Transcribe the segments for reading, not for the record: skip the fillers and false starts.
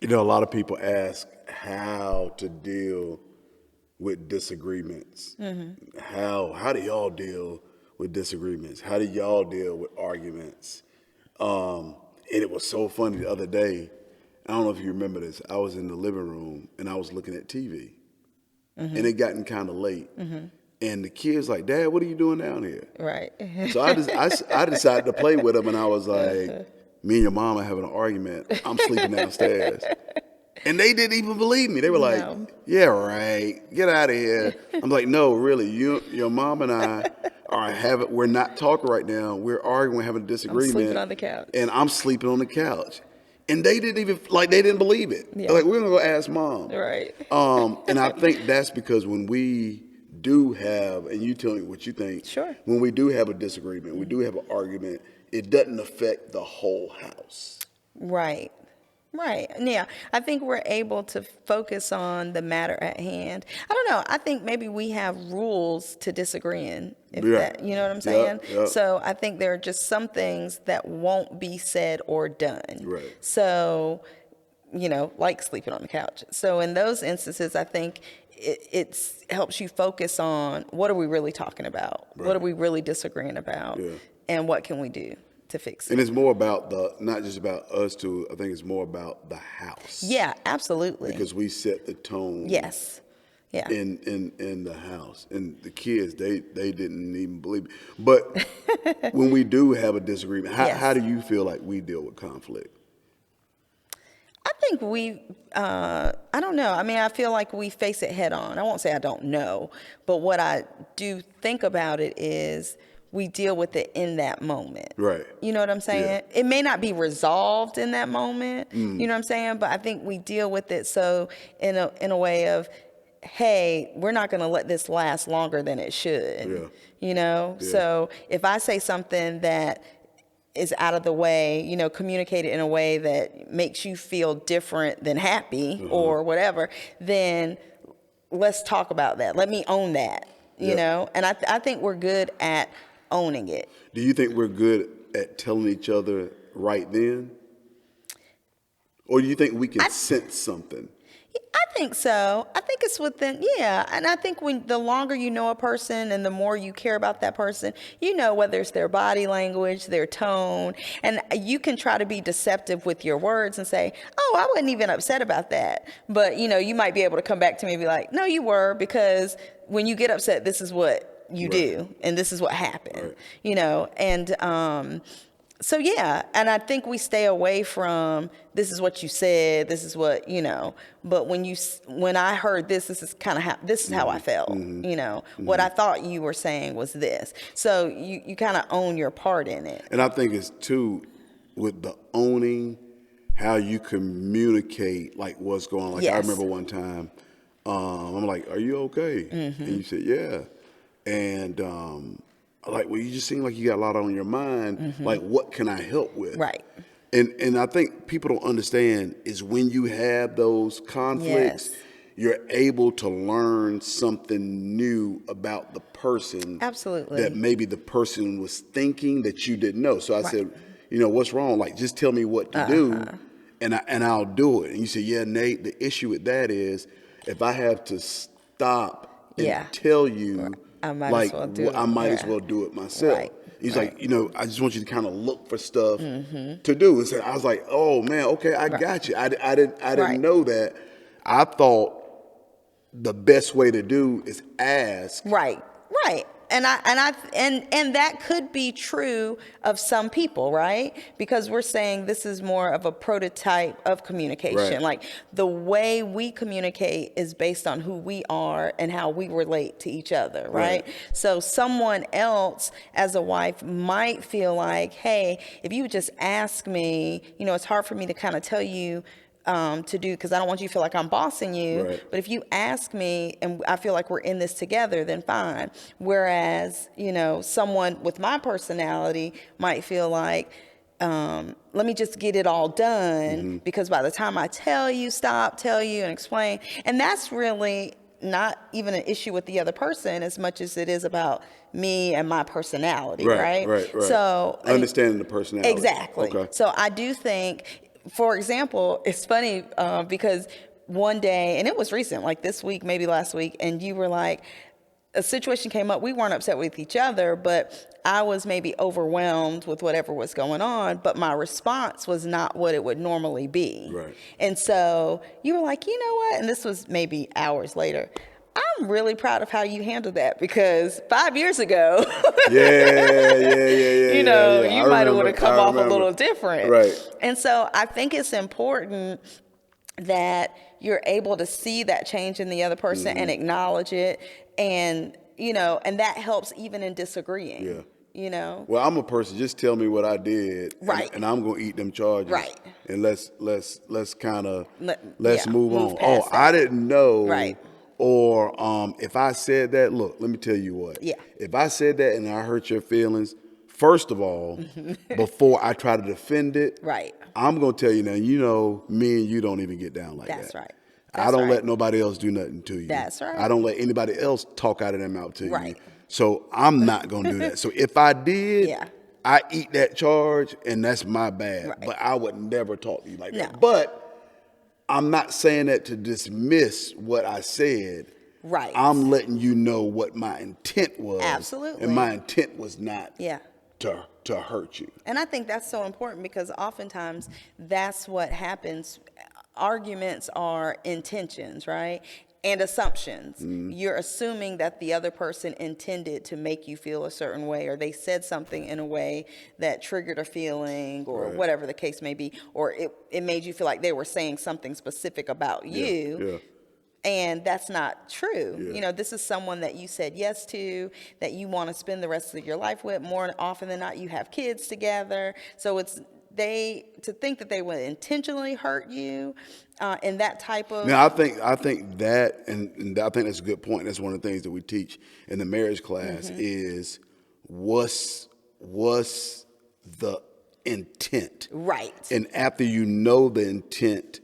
You know, a lot of people ask how to deal with disagreements. How do y'all deal with disagreements? How do y'all deal with arguments? And it was so funny the other day. I don't know if you remember this. I was in the living room and I was looking at TV, and it gotten kind of late. And the kids like, Dad, what are you doing down here? Right. So I decided to play with them, and I was like, me and your mom are having an argument. I'm sleeping downstairs. And they didn't even believe me. They were like, No. yeah, right. Get out of here. I'm like, no, really. Your mom and I we're not talking right now. We're arguing, having a disagreement. I'm sleeping on the couch. And I'm sleeping on the couch. And they didn't believe it. Yeah. They're like, we're going to go ask Mom. Right. And I think that's because when we do have, and you tell me what you think. Sure. When we do have a disagreement, we do have an argument, it doesn't affect the whole house. Right. Right. Yeah. I think we're able to focus on the matter at hand. I don't know. I think maybe we have rules to disagree in. If Yeah. that, you know what I'm saying? Yeah. So I think there are just some things that won't be said or done. Right. So, like sleeping on the couch. So in those instances, I think it helps you focus on what are we really talking about? Right. What are we really disagreeing about? Yeah. And what can we do to fix it? And it's more about not just about us two. I think it's more about the house. Yeah, absolutely. Because we set the tone. Yes. Yeah. In the house, and the kids they didn't even believe it. But when we do have a disagreement, Yes. how do you feel like we deal with conflict? I think I don't know. I mean, I feel like we face it head on. I won't say I don't know, but what I do think about it is we deal with it in that moment. Right. You know what I'm saying? Yeah. It may not be resolved in that moment. You know what I'm saying? But I think we deal with it so in a way of, hey, we're not going to let this last longer than it should. Yeah. Yeah. So if I say something that is out of the way, communicate it in a way that makes you feel different than happy or whatever, then let's talk about that. Let me own that, you know? And I think we're good at owning it. Do you think we're good at telling each other right then? Or do you think we can sense something? I think so. I think it's within, and I think when the longer you know a person and the more you care about that person, whether it's their body language, their tone, and you can try to be deceptive with your words and say, oh, I wasn't even upset about that. But, you might be able to come back to me and be like, no, you were, because when you get upset, this is what you do, and this is what happened, and so, and I think we stay away from, this is what you said, this is what, but when I heard this is kind of how I felt, what I thought you were saying was this. So you kind of own your part in it. And I think it's too, with the owning, how you communicate, like what's going on. Like I remember one time, I'm like, are you okay? And you said, yeah. And, like, well, you just seem like you got a lot on your mind. Like, what can I help with? Right. And I think people don't understand is when you have those conflicts, you're able to learn something new about the person. Absolutely. That maybe the person was thinking that you didn't know. So I said, what's wrong? Like, just tell me what to do, and I'll do it. And you say, yeah, Nate, the issue with that is if I have to stop and tell you, I might as well do it. I might as well do it myself. Right. He's like, I just want you to kind of look for stuff to do. And so I was like, oh man, okay, I got you. I didn't know that. I thought the best way to do is ask. Right. And that could be true of some people, right? Because we're saying this is more of a prototype of communication. Right. Like the way we communicate is based on who we are and how we relate to each other, right? So someone else as a wife might feel like, hey, if you would just ask me, it's hard for me to kind of tell you to do, because I don't want you to feel like I'm bossing you. Right. But if you ask me and I feel like we're in this together, then fine. Whereas, someone with my personality might feel like, let me just get it all done, because by the time I tell you and explain, and that's really not even an issue with the other person as much as it is about me and my personality, right? Right. So understanding the personality. Exactly. Okay. So I do think for example, it's funny because one day, and it was recent, like this week, maybe last week, and you were like, a situation came up. We weren't upset with each other, but I was maybe overwhelmed with whatever was going on, but my response was not what it would normally be. Right. And so you were like, you know what? And this was maybe hours later. I'm really proud of how you handled that, because 5 years ago, Yeah. you know, yeah. you might have would have come off a little different. Right. And so I think it's important that you're able to see that change in the other person and acknowledge it. And, you know, and that helps even in disagreeing. Yeah. You know? Well, I'm a person, just tell me what I did. Right. And I'm going to eat them charges. Right. And let's kind of, let's move on. past that. I didn't know. Right. Or if I said that, look, let me tell you what. Yeah. If I said that and I hurt your feelings, first of all, before I try to defend it, Right. I'm going to tell you now, you know, me and you don't even get down like That's that. right. I don't let nobody else do nothing to you. That's right. I don't let anybody else talk out of their mouth to Right. you. So I'm not going to do that. So if I did, Yeah. I eat that charge, and that's my bad. Right. But I would never talk to you like that. No. But I'm not saying that to dismiss what I said. Right. I'm letting you know what my intent was. Absolutely. And my intent was not Yeah. to hurt you. And I think that's so important, because oftentimes that's what happens. Arguments are intentions, right? And assumptions. You're assuming that the other person intended to make you feel a certain way, or they said something in a way that triggered a feeling, or whatever the case may be, or it made you feel like they were saying something specific about you. Yeah. And that's not true. Yeah. You know, this is someone that you said yes to, that you want to spend the rest of your life with. More often than not, you have kids together. So it's to think that they would intentionally hurt you in that type of. Now, I think that, and I think that's a good point. That's one of the things that we teach in the marriage class is what's the intent. Right. And after you know the intent,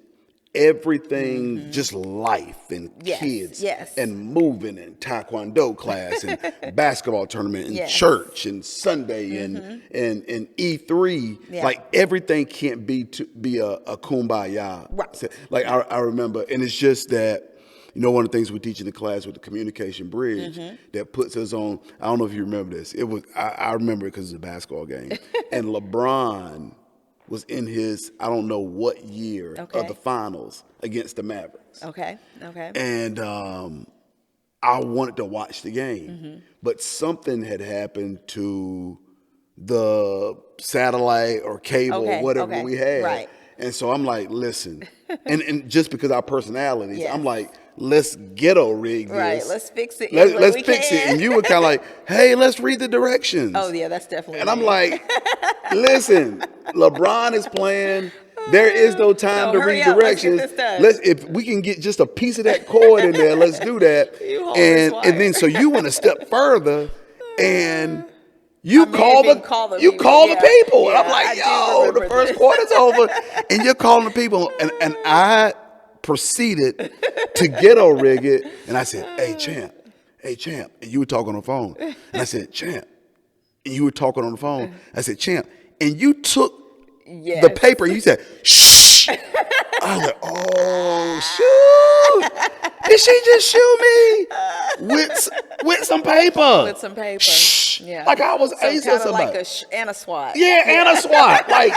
everything, just life and kids and moving and taekwondo class and basketball tournament and church and Sunday and E3, like everything can't be a kumbaya. Right. So, like I remember, and it's just that, you know, one of the things we teach in the class with the communication bridge that puts us on, I don't know if you remember this. It was, I remember it because it's a basketball game. And LeBron was in his, I don't know what year of the finals against the Mavericks. Okay. And I wanted to watch the game, but something had happened to the satellite or cable or whatever we had. Right. And so I'm like, listen, and just because our personalities, I'm like, let's ghetto rig this. Right, let's fix it. Let's fix it. And you were kind of like, hey, let's read the directions. Oh, yeah, that's definitely. And I'm like, listen, LeBron is playing. There is no time to read directions. If we can get just a piece of that cord in there, let's do that. And then so you went a step further, and you call the people. Yeah, and I'm like, yo, the first quarter's over, and you're calling the people. And I proceeded to ghetto rig it, and I said, hey, champ. And you were talking on the phone. And I said, champ. And you were talking on the phone. I said, champ. And you took the paper and you said, shh. I was like, oh, shoot. Did she just shoot me with some paper? With some paper. Shh. Yeah. Like I was so ASAP. Like and a SWAT. Yeah, and a SWAT. Like,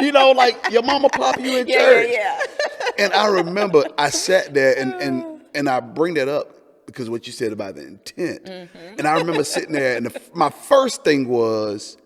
you know, like your mama pop you in church. Yeah. And I remember I sat there and I bring that up because what you said about the intent. And I remember sitting there and my first thing was,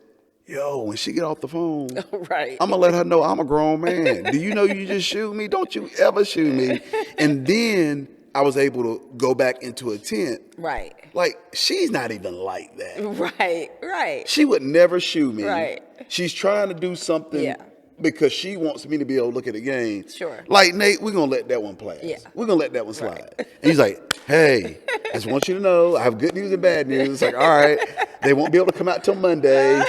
yo, when she get off the phone, right, I'm going to let her know I'm a grown man. Do you know you just shoot me? Don't you ever shoot me. And then I was able to go back into a tent. Right. Like, she's not even like that. Right. She would never shoot me. Right. She's trying to do something because she wants me to be able to look at the game. Sure. Like, Nate, we're going to let that one pass. Yeah. We're going to let that one slide. And he's like, hey, I just want you to know I have good news and bad news. It's like, all right, they won't be able to come out till Monday.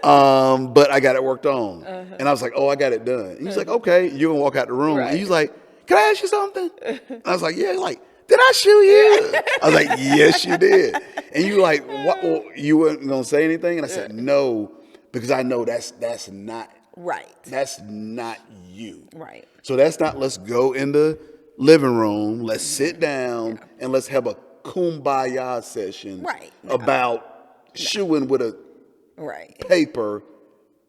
But I got it worked on. And I was like, oh, I got it done. And he's like, okay. You're going to walk out the room. Right. And he's like, can I ask you something? And I was like, yeah. He's like, did I shoot you? I was like, yes, you did. And you were like, what? Well, you weren't going to say anything? And I said, no, because I know that's not Right. That's not you. Right. So that's not, let's go in the living room, let's sit down, and let's have a kumbaya session Right. No. about chewing with a Right. paper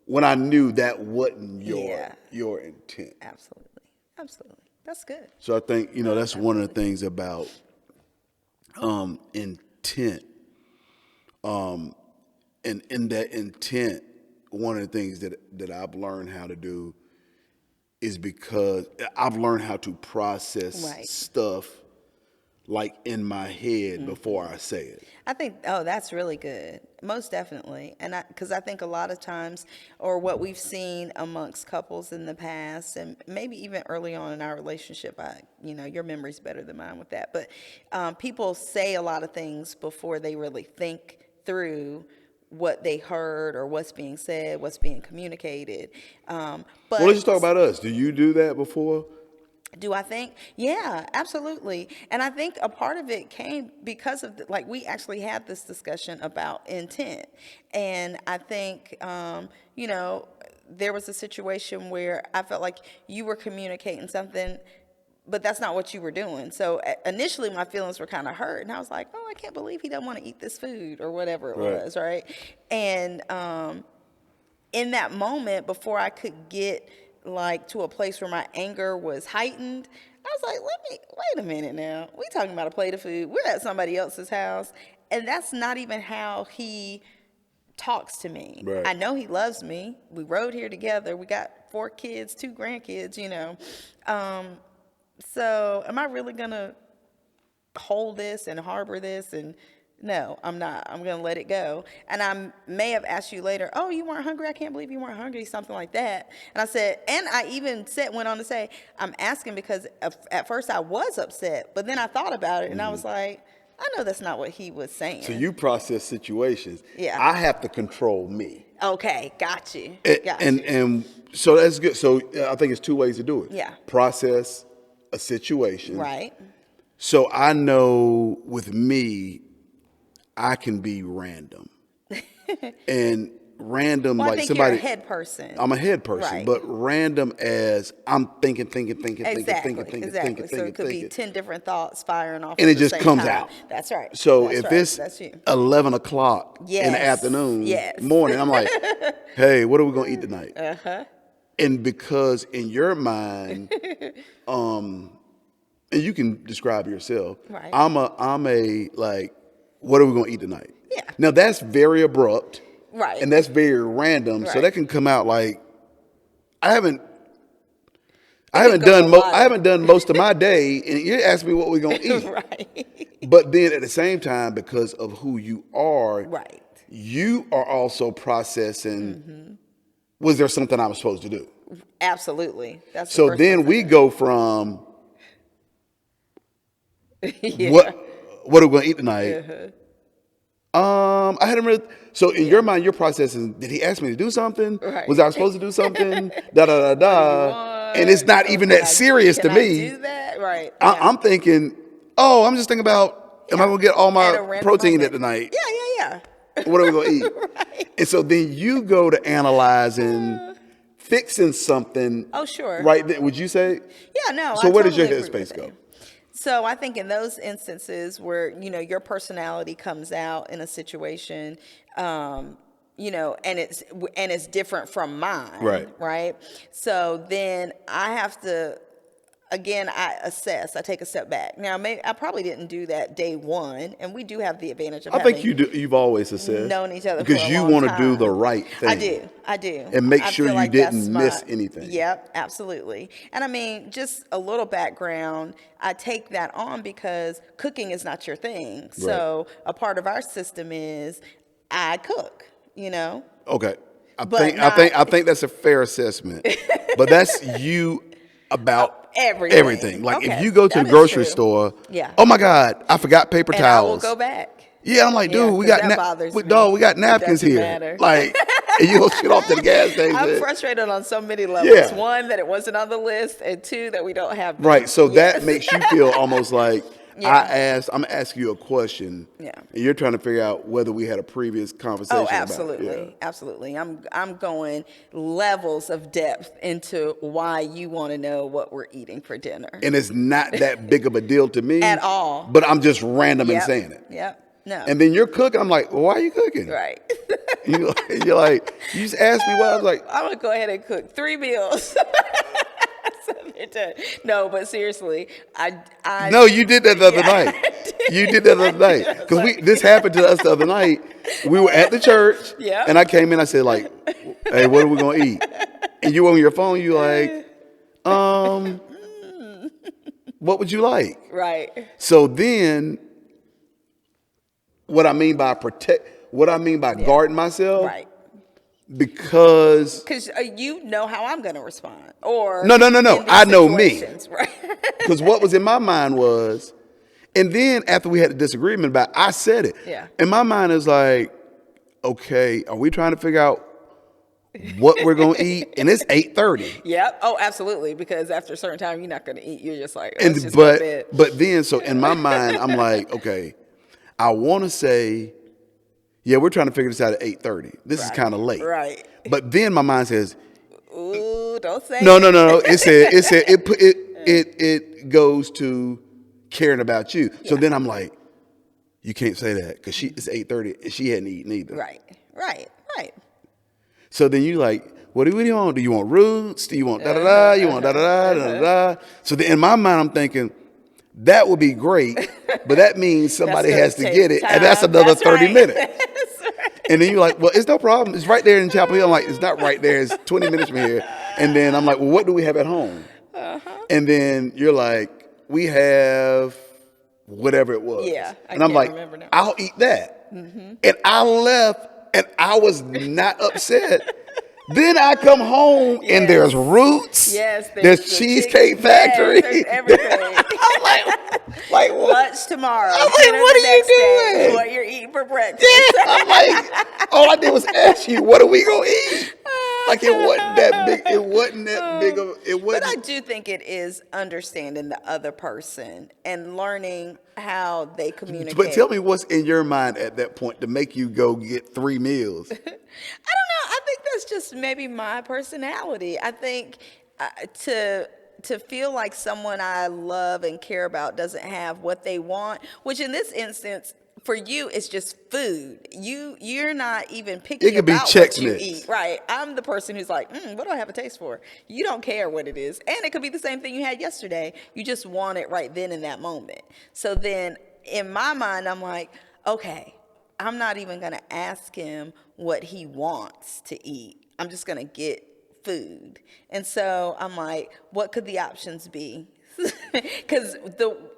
when I knew that wasn't Yeah. your intent. Absolutely. Absolutely. That's good. So I think, that's one of the things about intent. And in that intent, one of the things that I've learned how to do is because I've learned how to process Right. stuff like in my head before I say it. I think, that's really good. Most definitely. And because I think a lot of times, or what we've seen amongst couples in the past, and maybe even early on in our relationship, your memory's better than mine with that. But people say a lot of things before they really think through what they heard or what's being said, what's being communicated. But Well, let's just talk about us. Do you do that before? do I think? Yeah, absolutely. And I think a part of it came because of, we actually had this discussion about intent. And I think, there was a situation where I felt like you were communicating something, but that's not what you were doing. So initially my feelings were kind of hurt. And I was like, oh, I can't believe he doesn't want to eat this food or whatever it was, right? And in that moment, before I could get to a place where my anger was heightened, I was like, wait a minute now. We talking about a plate of food. We're at somebody else's house. And that's not even how he talks to me. Right. I know he loves me. We rode here together. We got 4 kids, 2 grandkids, So am I really going to hold this and harbor this? And no, I'm not. I'm going to let it go. And I may have asked you later, oh, you weren't hungry? I can't believe you weren't hungry, something like that. And I said, and I even went on to say, I'm asking because at first I was upset, but then I thought about it and I was like, I know that's not what he was saying. So you process situations. Yeah. I have to control me. Okay, got you. And so that's good. So I think it's 2 ways to do it. Yeah. Process a situation. Right. So I know with me, I can be random. And random, Well, I like think somebody. you're a head person. I'm a head person, Right. but random as I'm thinking. Exactly. So it could be 10 different thoughts firing off and at it the just same comes time. out. That's right. So That's if right. it's That's you. 11 o'clock in Yes. the afternoon, Yes. morning, I'm like, hey, what are we going to eat tonight? Uh-huh. And because in your mind, and you can describe yourself, Right. I'm a like, what are we going to eat tonight? Yeah. Now that's very abrupt. Right. And that's very random. So Right. that can come out like, I haven't done most of my day, and you ask me what we're gonna eat. Right. But then at the same time, because of who you are, Right. you are also processing. Was there something I was supposed to do? Absolutely. That's the So first then thing. we go from Yeah. what are we gonna eat tonight? I hadn't really. So in your mind, you're processing. Did he ask me to do something? Right. Was I supposed to do something? Da da da da. And it's not even that serious to Can me. I do that? Right. I'm thinking, oh, I'm just thinking about, am I going to get all At a my random protein moment. at the night? Yeah. What are we going to eat? Right. And so then you go to analyzing, fixing something. Oh, sure. Right there. Would you say? Yeah, no. So I where does your totally agree headspace with go? you. So I think in those instances where, your personality comes out in a situation, and it's different from mine. Right. So then I have to, again, I assess, I take a step back. Now, maybe I probably didn't do that day one, and we do have the advantage of I think you do. You've always assessed. known each other because for a you long want to time. do the right thing. I do. And make I sure feel you like didn't that's miss anything. Yep, absolutely. And I mean, just a little background, I take that on because cooking is not your thing. So a part of our system is I cook, Okay. But I think that's a fair assessment. But that's you about everything. Like Okay, if you go to that the is grocery true. store, Yeah. oh my God, I forgot paper And towels. I will go back. Yeah, I'm like, dude, Yeah, we 'cause got that bothers me. we got It napkins doesn't here. matter. Like, and you go shit off to the gas station. I'm frustrated on so many levels. Yeah. One, that it wasn't on the list, and two, that we don't have them. Right. So Yes. that makes you feel almost like I'm asking you a question. Yeah. And you're trying to figure out whether we had a previous conversation Oh, about it. absolutely, Yeah. absolutely. I'm going levels of depth into why you want to know what we're eating for dinner. And it's not that big of a deal to me. At all. But I'm just random and Yep. saying it. Yep. No. And then you're cooking. I'm like, well, why are you cooking? Right. You're like, you just asked me what I was like. I'm gonna go ahead and cook 3 meals. So they're done. No, but seriously, I No, you did that the other night. You did that the other night. Because this happened to us the other night. We were at the church. Yeah. And I came in, I said, like, hey, what are we going to eat? And you on your phone, you like, what would you like? Right. So then, what I mean by guarding myself, Right. because you know how I'm gonna respond. Or no, in these I know me. situations, right? Because what was in my mind was, and then after we had a disagreement about it, I said it. Yeah. And my mind is like, okay, are we trying to figure out what we're going to eat? And it's 8:30. Yep. Oh, absolutely. Because after a certain time, you're not gonna eat. You're just like, And let's just go to bed. but then, so in my mind, I'm like, okay, I want to say, yeah, we're trying to figure this out at 8:30. This is kind of late. Right. But then my mind says, Ooh, don't say no. it. It goes to caring about you. So then I'm like, you can't say that because it's 8:30 and she hadn't eaten either. Right. So then you like, what do you want? Do you want roots? Do you want da da da? You want da da da da da? So then in my mind I'm thinking that would be great, but that means somebody has to get it, and that's another 30 minutes. And then you're like, well, it's no problem. It's right there in Chapel Hill. I'm like, it's not right there. It's 20 minutes from here. And then I'm like, well, what do we have at home? And then you're like, we have whatever it was. Yeah, and I'm like, I'll eat that. And I left, and I was not upset. Then I come home, and there's roots. Yes, there's Cheesecake Factory. Yes, there's everything. I'm like what? Lunch tomorrow. I'm like, dinner what the are you next day, doing? what you're eating for breakfast. Yeah, I'm like, all I did was ask you, what are we gonna eat? Like it wasn't that big. It wasn't that big of. It wasn't. But I do think it is understanding the other person and learning how they communicate. But tell me what's in your mind at that point to make you go get 3 meals. I don't know. I think that's just maybe my personality. I think to feel like someone I love and care about doesn't have what they want, which in this instance, for you, it's just food. You're not even picky It could be about Chex what you Mix. eat. Right. I'm the person who's like, what do I have a taste for? You don't care what it is. And it could be the same thing you had yesterday. You just want it right then in that moment. So then in my mind, I'm like, okay, I'm not even going to ask him what he wants to eat. I'm just going to get food. And so I'm like, what could the options be? Because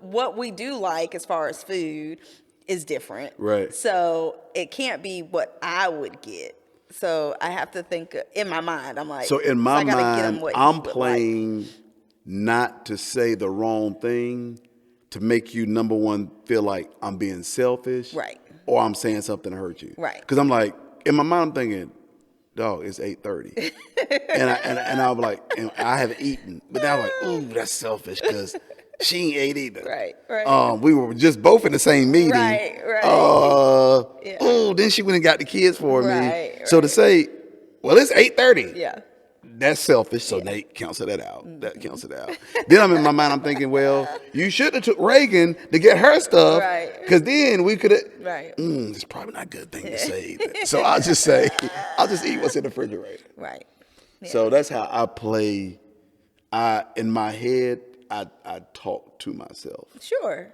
what we do like as far as food is different. Right. So it can't be what I would get. So I have to think in my mind. I'm like, So in my I gotta get him mind, what he I'm would playing not to say the wrong thing to make you, number one, feel like I'm being selfish. Right. Or I'm saying something to hurt you. Right. Because I'm like, in my mind, I'm thinking, dog, it's 8:30. and I'm like, and I haven't eaten. But now I'm like, ooh, that's selfish because she ain't ate either. Right. We were just both in the same meeting. Right. Yeah. Oh, then she went and got the kids for me. So to say, well, it's 8:30. Yeah. That's selfish. So Nate, cancel that out. That cancel it out. Then I'm in my mind, I'm thinking, well, you should have took Reagan to get her stuff. Right. Because then we could have. Right. It's probably not a good thing to say either. So I'll just say, I'll just eat what's in the refrigerator. Right. Yeah. So that's how I play. In my head, I talk to myself. Sure.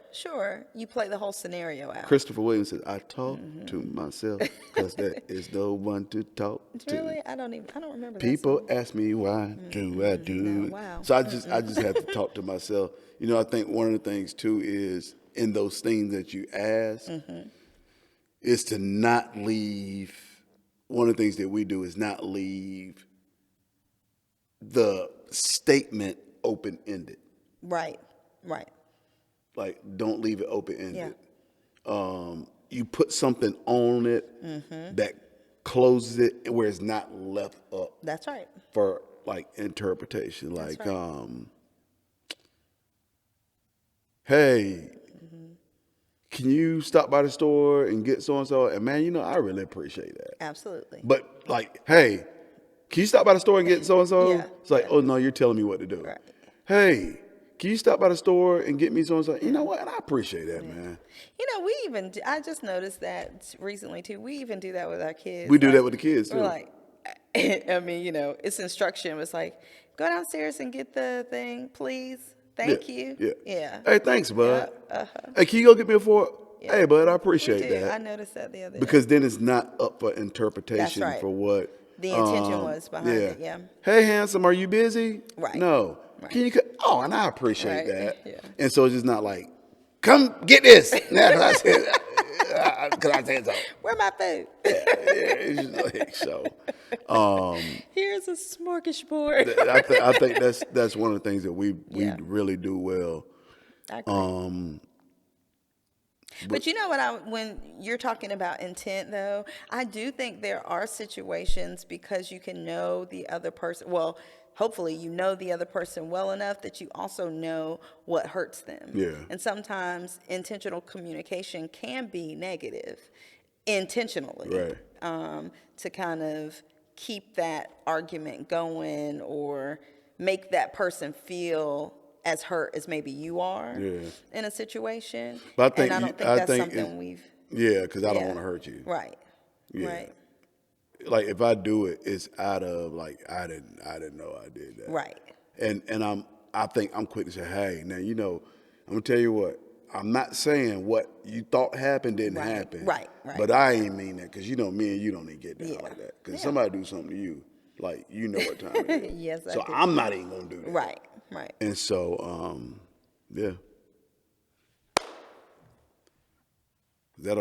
You play the whole scenario out. Christopher Williams says, I talk to myself because there is no one to talk to. Really? I don't remember that People song. ask me why do I do. No, wow. So I just have to talk to myself. You know, I think one of the things too is in those things that you ask is to not leave. One of the things that we do is not leave the statement open-ended. Right. Like, don't leave it open-ended. Yeah. You put something on it that closes it where it's not left up. That's right. For like interpretation. That's Like, right. hey, can you stop by the store and get so and so? And man, you know, I really appreciate that. Absolutely. But like, hey, can you stop by the store and get so and so? Yeah, It's like, yeah. oh no, you're telling me what to do. Right. Hey, can you stop by the store and get me so and so? You know what? And I appreciate that, man. You know, I just noticed that recently too. We even do that with our kids. We do that Like, with the kids we're too. like, I mean, you know, it's instruction. It's like, go downstairs and get the thing, please. Yeah, Thank you. yeah. Yeah. Hey, thanks, bud. Yeah. Hey, can you go get me a fork? Yeah. Hey, bud, I We appreciate do. I that. noticed that the other day. Because then it's not up for That's interpretation right. for what The intention was behind yeah. it. Yeah. Hey, handsome, are you busy? Right. No. Right. Can you? Oh, and I appreciate Right. that. Yeah. And so it's just not like, come get this. Now, because I said so. Where my food? Yeah, it's just like so. Here's a smorgasbord. I think that's one of the things that we Yeah. really do well. I agree. But you know what? When you're talking about intent, though, I do think there are situations because you can know the other person. Well, hopefully, you know the other person well enough that you also know what hurts them. Yeah. And sometimes intentional communication can be negative, intentionally, Right. to kind of keep that argument going or make that person feel as hurt as maybe you are Yeah. in a situation. But And I don't think that's something we've. yeah, because I don't Yeah. want to hurt you. Right. Yeah. Right. Like if I do it, it's out of like I didn't know I did that. Right. And I think I'm quick to say, hey, now you know, I'm gonna tell you what. I'm not saying what you thought happened didn't Right. happen. Right. Right. But I ain't mean that because you know me and you don't even get down Yeah. like that. Because Yeah. somebody do something to you, like you know what time it is. Yes, I so do. I'm not even gonna do that. Right. Right. And so, yeah. Is that